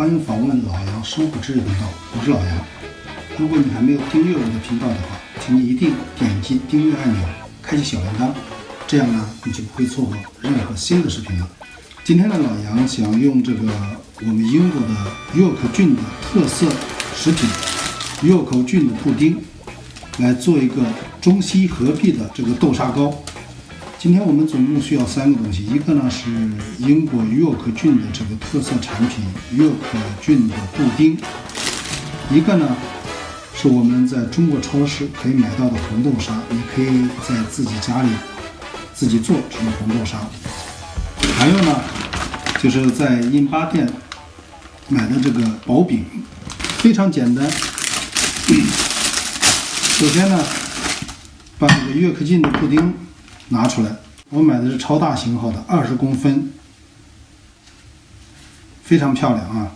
欢迎访问老杨生活之频道，我是老杨。如果你还没有订阅我的频道的话，请你一定点击订阅按钮，开启小铃铛，这样呢你就不会错过任何新的视频了。今天的老杨想用这个我们英国的约克郡的特色食品约克郡的布丁来做一个中西合璧的这个豆沙糕。今天我们总共需要3个东西，一个呢是英国约克郡的这个特色产品约克郡的布丁，一个呢是我们在中国超市可以买到的红豆沙，你可以在自己家里自己做这种红豆沙。还有呢就是在印巴店买的这个薄饼，非常简单。首先呢把这个约克郡的布丁拿出来，我买的是超大型号的20公分，非常漂亮啊！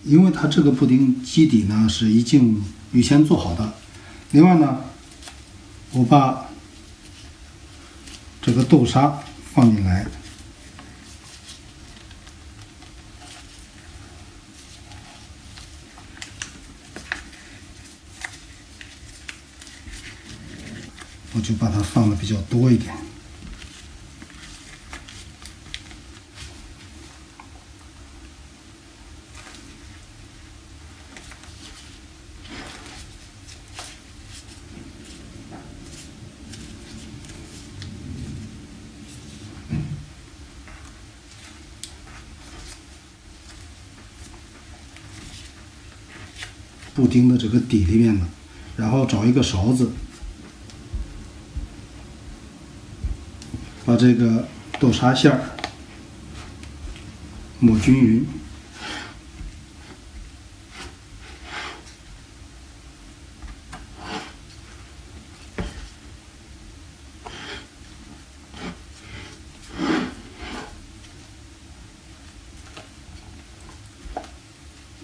因为它这个布丁基底呢是已经预先做好的。另外呢，我把这个豆沙放进来，我就把它放的比较多一点。布丁的这个底里面呢，然后找一个勺子，把这个豆沙馅儿抹均匀，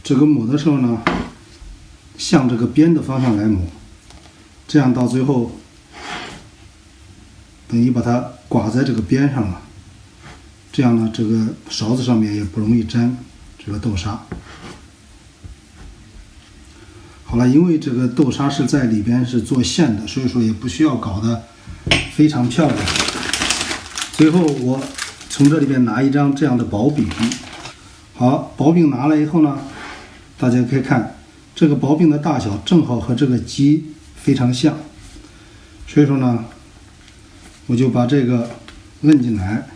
这个抹的时候呢向这个边的方向来抹，这样到最后等于把它刮在这个边上了，这样呢这个勺子上面也不容易沾这个豆沙。好了，因为这个豆沙是在里边是做馅的，所以说也不需要搞得非常漂亮。最后我从这里边拿一张这样的薄饼，好，薄饼拿了以后呢，大家可以看这个薄饼的大小正好和这个鸡非常像，所以说呢我就把这个摁进来，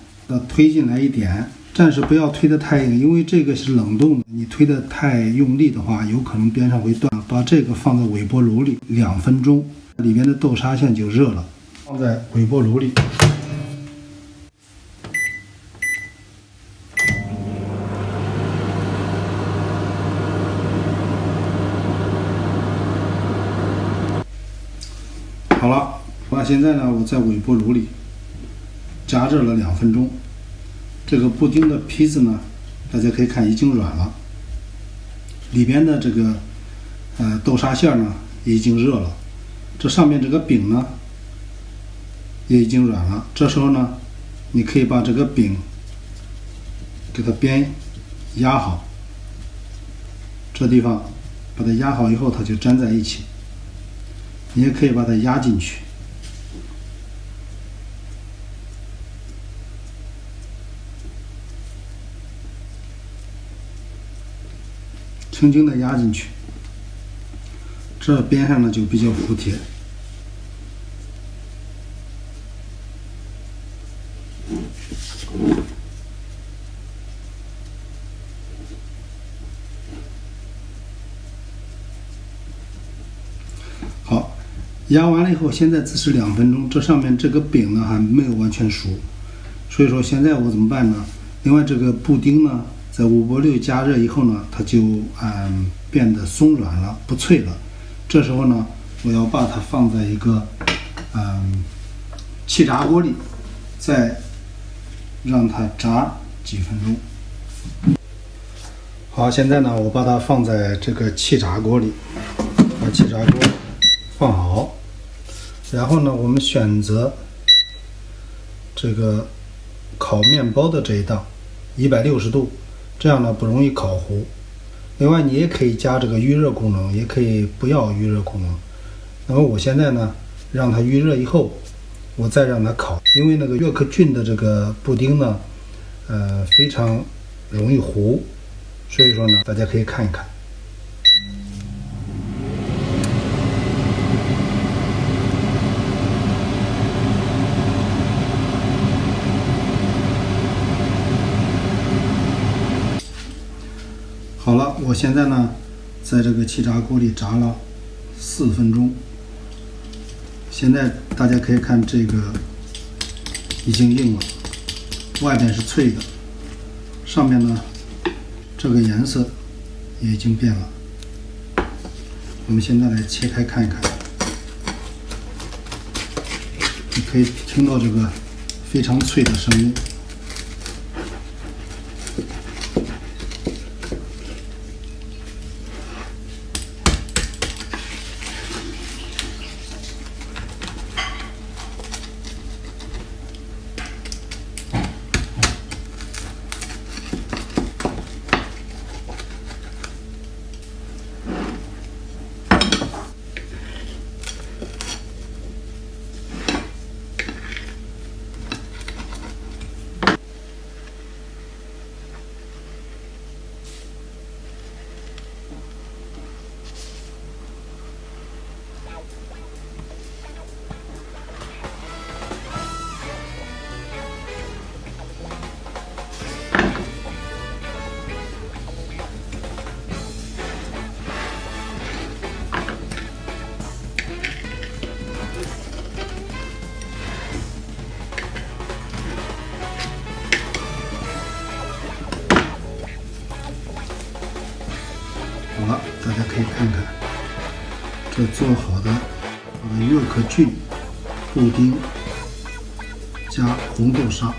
推进来一点，暂时不要推得太硬，因为这个是冷冻的，你推得太用力的话有可能边上会断。把这个放在微波炉里2分钟，里面的豆沙馅就热了，放在微波炉里。好了，那现在呢我在微波炉里加热了2分钟，这个布丁的坯子呢大家可以看已经软了，里边的这个豆沙馅呢也已经热了，这上面这个饼呢也已经软了。这时候呢你可以把这个饼给它边压好，这地方把它压好以后它就粘在一起，你也可以把它压进去，轻轻的压进去，这边上呢就比较服帖。好，压完了以后，现在只是2分钟，这上面这个饼呢还没有完全熟，所以说现在我怎么办呢？另外这个布丁呢在微波炉加热以后呢，它就变得松软了，不脆了。这时候呢，我要把它放在一个气炸锅里，再让它炸几分钟。好，现在呢，我把它放在这个气炸锅里，把气炸锅放好，然后呢，我们选择这个烤面包的这一档，160度，这样呢不容易烤糊。另外你也可以加这个预热功能，也可以不要预热功能。那么我现在呢让它预热以后，我再让它烤，因为那个约克郡的这个布丁呢，非常容易糊，所以说呢大家可以看一看。好了，我现在呢，在这个气炸锅里炸了4分钟。现在大家可以看这个已经硬了，外边是脆的，上面呢这个颜色也已经变了。我们现在来切开看一看，你可以听到这个非常脆的声音。好了，大家可以看看这做好的约克郡布丁加红豆沙。